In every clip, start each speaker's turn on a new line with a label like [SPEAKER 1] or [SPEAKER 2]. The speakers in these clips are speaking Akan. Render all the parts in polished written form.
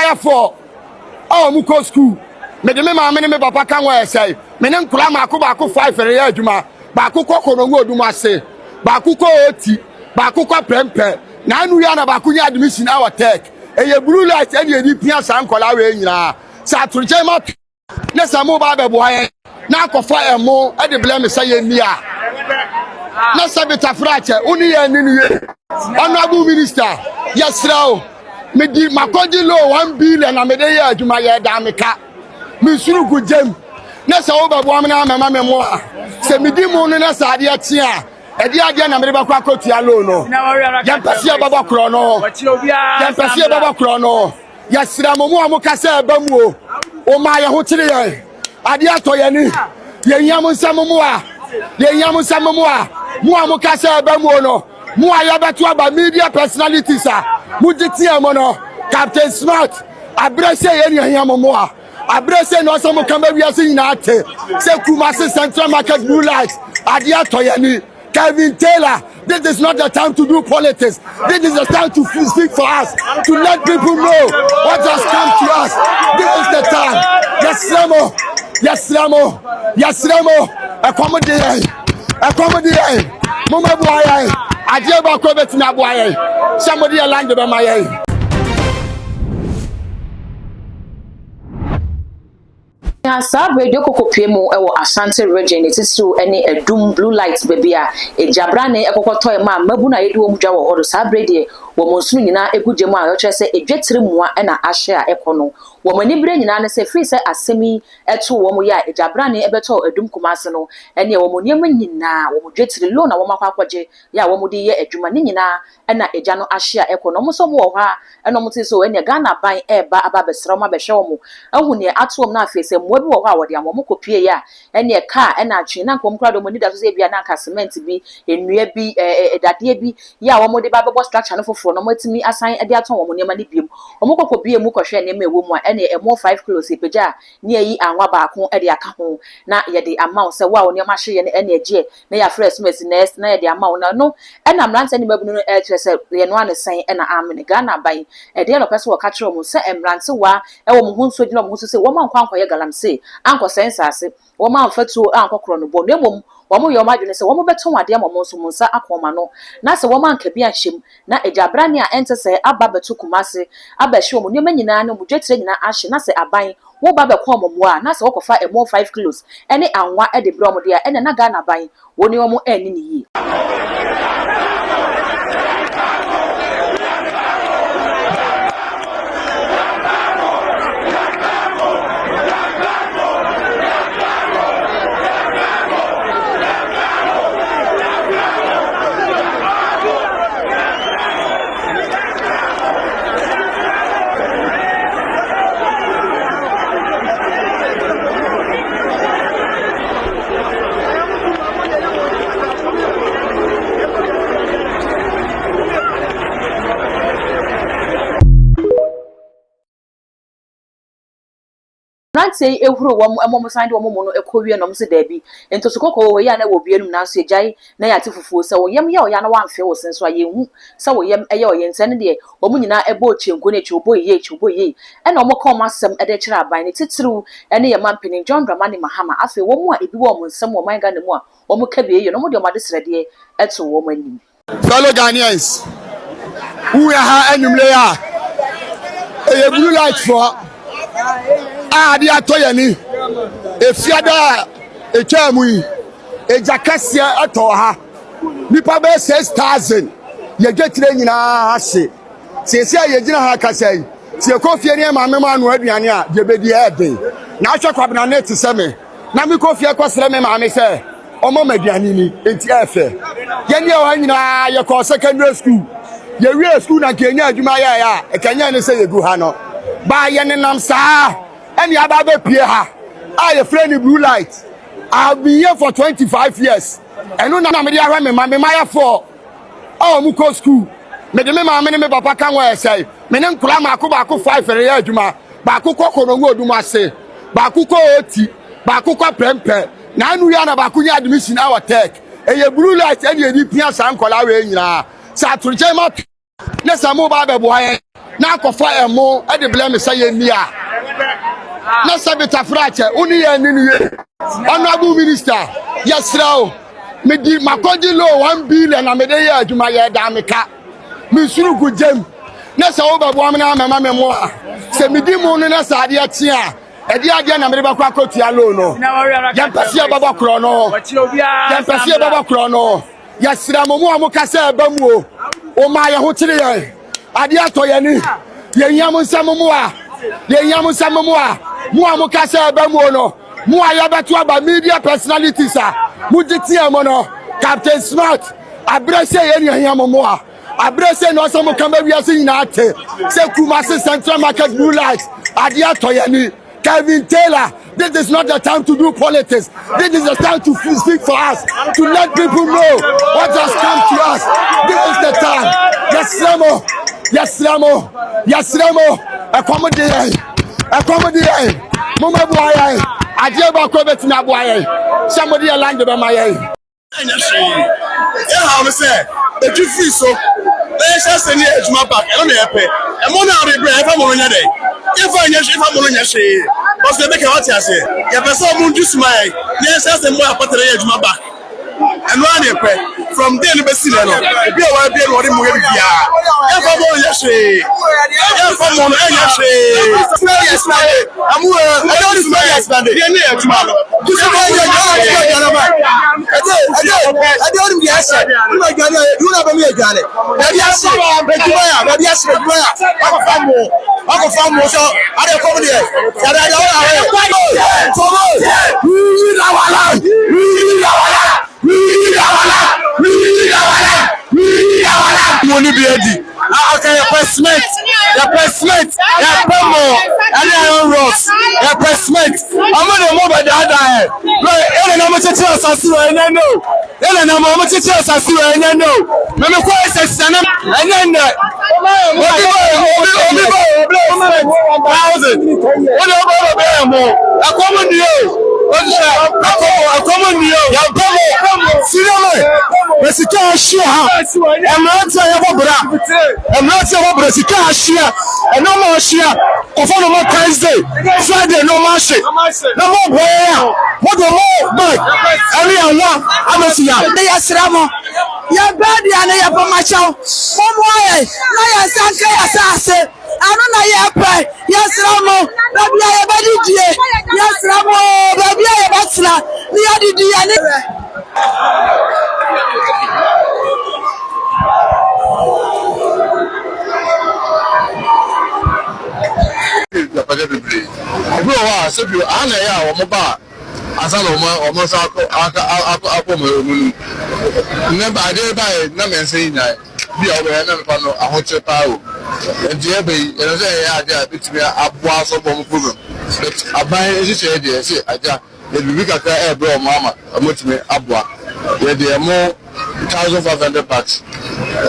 [SPEAKER 1] my 4 oh muko school me de me ma me papa kan wa say me ne nkura mako 5 fere ya adwuma ba ko kono ngo odum ase ba ko oti ba ko prempe na anu ya na ba ko nya admission our tech eye Bluelight e de pia san kola we nyina sa turje ma ne samu ba be boye na akofa emo e de blame say ye ni a na sabita frache uni ye ni ye honorable minister yesrao me di makodi lo 1 billion na me de ye adwuma ye da meka me suru gujem na sa wo babo amna mama me mo se me di mu no na sa ade atia e di ade na me ba kwa akotua lo no ya pese baba kro no ya pese baba kro no yesra mo mo amukasa ba mu o ma ye ho kire ye ade ato ye ni ye yam nsam mo a ye yam nsam mo a mo amukasa ba mu no mo aya beto aba media personalities a mo gitia mo no Captain Smart abrese ye ni yam mo a abrese no some come we are seeing na ate say Kumasi Central Market Bluelight adia toyani Kevin Taylor. This is not the time to do politics. This is the time to speak for us, to let people know what has come to us. This is the time. Yes Ramo, yes Ramo, yes Ramo. Accommodate mama boy adia ba ko betina boy somebody land be my
[SPEAKER 2] Sa radio kokopie mu ewo Ashanti region etisu ene edum Bluelight baby a ejabrane ekokotoy ma mabu na yedi wo mudwa wo hodo sa brede wo monsunu nyina eguje mu a yo kire se edwetire muwa na ahye a ekono wo mani bre nyina ne se free se asemi eto wo mu ya ejabrane ebeto edum Kumasi no ene wo moniam nyina wo mudwetire lo na wo makwaje ya wo mudi ye adwuma ne nyina na eja no ahye a ekono mo so mo wo ha eno mo ti so ene Ghana ban eba aba besra mo behwe wo mu ahu ne ato mo na afese mo bi wo ha wo de amom kopie ya ene ka na atwe na nkom kra do mo ni da so se bia na ka cement bi enua bi edade bi ya wo mo de ba bebo structure no foforo no matimi asan de aton wo mo nema ne biem wo mo kokopie mu kohwe ne ma ewo mu a ene emo 5 kilos epeja ne yi anwa baako de aka ho na ye de amount se wa wo nema hye ne ene age na ya fresh mess next na ye de amount na no ena mrante ne babu no se ye no anesan ena amene Ghana ban de no pese wo ka kire mo se emrante wa wo mo hunso gina mo hunso se wo man kwankwa ye galamse anko sensase wo man fatu ankokro no bo nemom wo mo yo madwene se wo mo beto wade amom nso monsa akoma no na se wo man ka bi ahyem na ejabrane a ente se aba beto Kumasi abahye wo mo nema nyina no mudwetire nyina ahye na se aban wo ba be kwa omom a na se wo kofa emo 5 kilos ene anwa de bro mo de a ene na Ghana ban wo ni wo mo ani ni yi say ehuru wo amom sande wo momo no ekowie no mse da bi ento so kokko wo ya na wo bienum na so ejai na ya tefufuo se wo yem ya wo ya na wamfe wo senso a yehu se wo yem eye wo yense ne de wo munyina ebo chenko ne chubo ye e na omo kom asem e de kire aban ne titiru ene ye mampeni John Dramani Mahama afi wo mu a ebi wo mo nsem wo man ga ne mu a wo mo ka biye no mo de o made srede eto wo manim.
[SPEAKER 1] Fellow Ghanaians, who are anumle ya e Bluelight for adi atoye ni efiada echamu yi ejakase ato ha nipa be 6000 ye getire nyina ase sese ye gina ha kasai se kofie ne ma mema anu aduane a je bedi ebe na ahwe kwabena net seme na me kofie kwasere me ma me se omo maduane ni enti efe ye ne o nyina ye ko secondary school ye wie school na kenya adwuma ya e kenya ne se ye gu ha no ba ye ne nam saa and you have a peer. I a friend of Bluelight. I've been here for 25 years. And no media me my 4 oh muko school. Me de me mama me papa kan wa say. Me ne nkura mako 5 fere ya adwuma. Ba ko kono ngo odum ase. Ba ko oti. Ba ko prempe. Na anu ya na ba ko nya admission our tech. E ye Bluelight e de pia san kola we nyina. Sa turje ma ne samu ba be boye. na akɔfa ɛmo ɛde blame sɛ yɛ ni a na sabita frache uni yɛ ni ni honorable minister yɛsrɛ o medi makɔgye lo 1 billion na mede yɛ adwuma yɛ da meka mesuru gudem na sɛ wobɛboa me na mama me mo a sɛ medi mu no na sɛ adeɛ kye a ɛde adeɛ na mede bɛkɔ akɔtua lo no yɛmpɛse yɛbɛbɔ korɔ no yɛmpɛse yɛbɛbɔ korɔ no yɛsrɛ mo mo a moka sɛ ɛba mu o ɔma yɛ ho kyere yɛn adeɛ atɔ yɛni yɛhia mo nsɛm mo a yɛhia mo nsɛm mo a moka sɛ ɛba mu o no mo a yɛbɛto aba media personalities a mogye teɛ mo no Captain Smart abrɛ sɛ yɛne yɛhia mo a abrɛ sɛ na ɔsɛ mo ka mawiase nyinaa te sɛ Kumasi Central Market Bluelight adeɛ atɔ yɛni Kevin Taylor, this is not the time to do politics. This is the time to speak for us, to let people know what has come to us. This is the time. Yes, Ramo. Yes, Ramo. Yes, Ramo. Accommodate. Mama boy, I dare back over to my boy. Somebody aligned by my eye.
[SPEAKER 3] Yeah, how to say? The two free so. Let's just send you to my back. I don't know. I'm on our bread. I'm on your day. If I'm on your shade, what's the make what I say? You have some moon just my yes, that's the more I to my back. And one from there, you see that. Be aware, be what you if I'm on your shade, if I'm on your shade, yes, I'm I don't smell yes, man. You're near tomorrow. I don't yes, you are going to do not be a gun. Yes, I go find more. So I don't come here. Money be ready. Okay, your placement, your promo, and your ross, your placement. I'm going to move by the other hand. Right, I'm going to tell us as well, and I know. I'm going to tell us as well, and I know. I'm going to say, and then I'm not saying what you can't share, and no more share. Of all more Thursday, Friday, no more shit. No more boy. What the more boy? I'm not saying. Yes, Ramo. Your body and your pomacho. One way. No, yes, I don't know your pay. Yes, Ramo. Baby, I have a DJ. Yes, Ramo. Baby, I have a bachelor. The other day. Ebi wa so bi ana ya wo ba asala o mo sa akọ mo mu ne ba de ba na me nse nya bi o be na me pa no ahoche pa o enti e be e se ya ade a bitimi aboa so bo mo program aban e se de se aja e bi kakra e be o mo ama mo timi aboa ye de mo 1500 bucks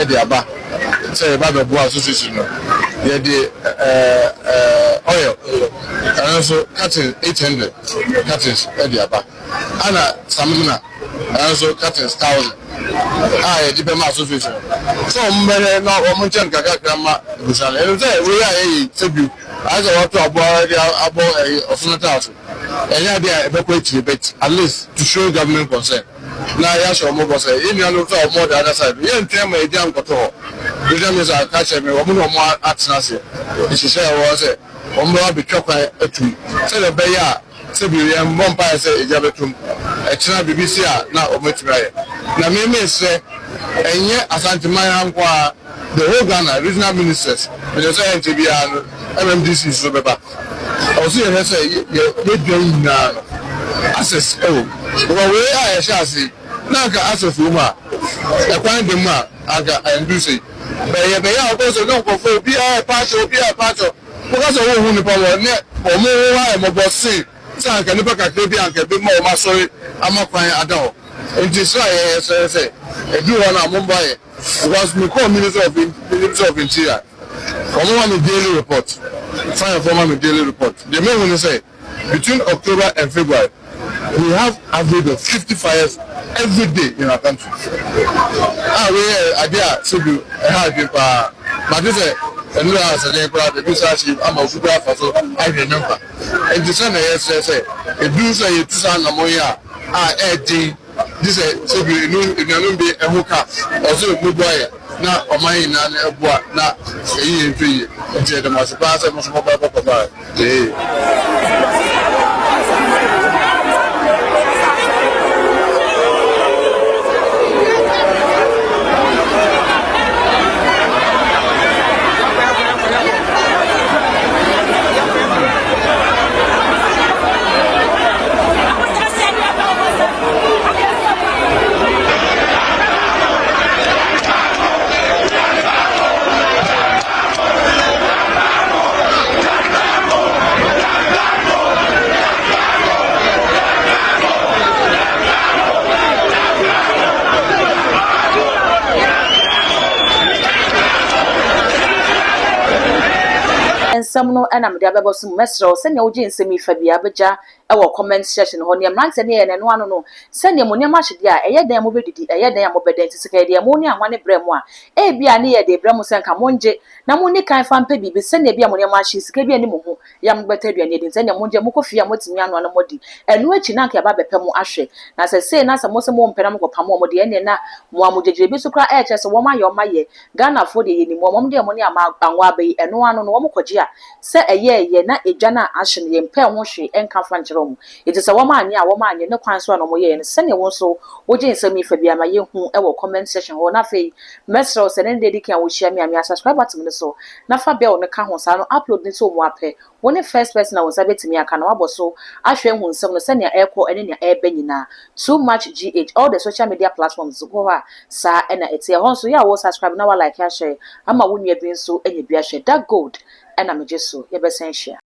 [SPEAKER 3] e de aba se ba be boa so so no ye de oil and also cutting 800 cuttings at the aba ana samina and also cuttings 1000 jibe ma association so mbere na o mo chen kaka grandma busale e say we are sebu as a water abo ofunata house enya dia e be ko echi bet at least to show government concern na ya show mo boss e ni anu so mo the other side ye ntem ma e dia nkoto we just miss our catch me we mo atena se e se wo se omro abetwa atum se le be ya se bi ye mbompa se ejabetum e tena BBC a na ometira ye na me se enye asanteman hankwa the whole Ghana regional ministers we say NTBA no MMDC so beba also ye say ye dwan na access we a ye sha se na ka access woman e kwan dem a aga ndu say be ya o so no ko fo bi a patcho because of who nipa wo ne o mo wa e mo boss say anka nipa kakre bi anka bi mo ma sorry amakwan adawo enti so ye say e bi wona mo boy was me call minister of interior from my daily report fire from my daily report the main one say between October and February we have average of 50 fires every day in our country we idea so you have but this and you are saying that the business I'm a super for I remember. And the son says, a blue say it's an amoya, this is so you know, be a hooker, also a good boy. Now, or mine, not a year and 3 years. The most pass, I must move up.
[SPEAKER 2] ensam no na me de abebo so mesro se ne oje nsemi fa bia beja e wo comment section ho ne mrante ne ye ne no ano no se ne mo ne ma hwede a eye dan mo bedidi eye dan mo beden tisika de mo ne anwane brem a e bia ne ye de brem se nka monje na mo ne kan fa mpa bibi se ne bia mo ne ma hwe sika bia ne mo ho ya mo beta aduane de se ne monje mo kofi a motimi ano no modi enu achi na nka ba bepɛ mo ahwe na se na se mo se mo mpena mo kopam mo de ene na mo amujejere bi so kra e che se wo ma ye o ma ye Ghana fo de ye ni mo de mo ne ama anwa abai enu ano no wo mo koje a se eye na edwa na ahwe ne mpe ho hwe enka fa nkyerɛ mu iti se wo ma anye ne kwan so no mo ye ne se ne wo so wo je nsɛm ifa bia ma ye hu e wo comment section ho na fe mesro se ne dedi kan wo hia mi subscribe button ne so na fa bell ne ka ho sa no upload ne so mo apɛ wo ne first person na wo sa betimi aka na wabo so ahwe hu nsɛm no se ne ekɔ ene ne ebe nyina too much gh all the social media platforms go ha sa na etie ho so ya wo subscribe na wa like ya share ama wo nua bi nso enya bi ahwe that gold ena meje so ye besen hia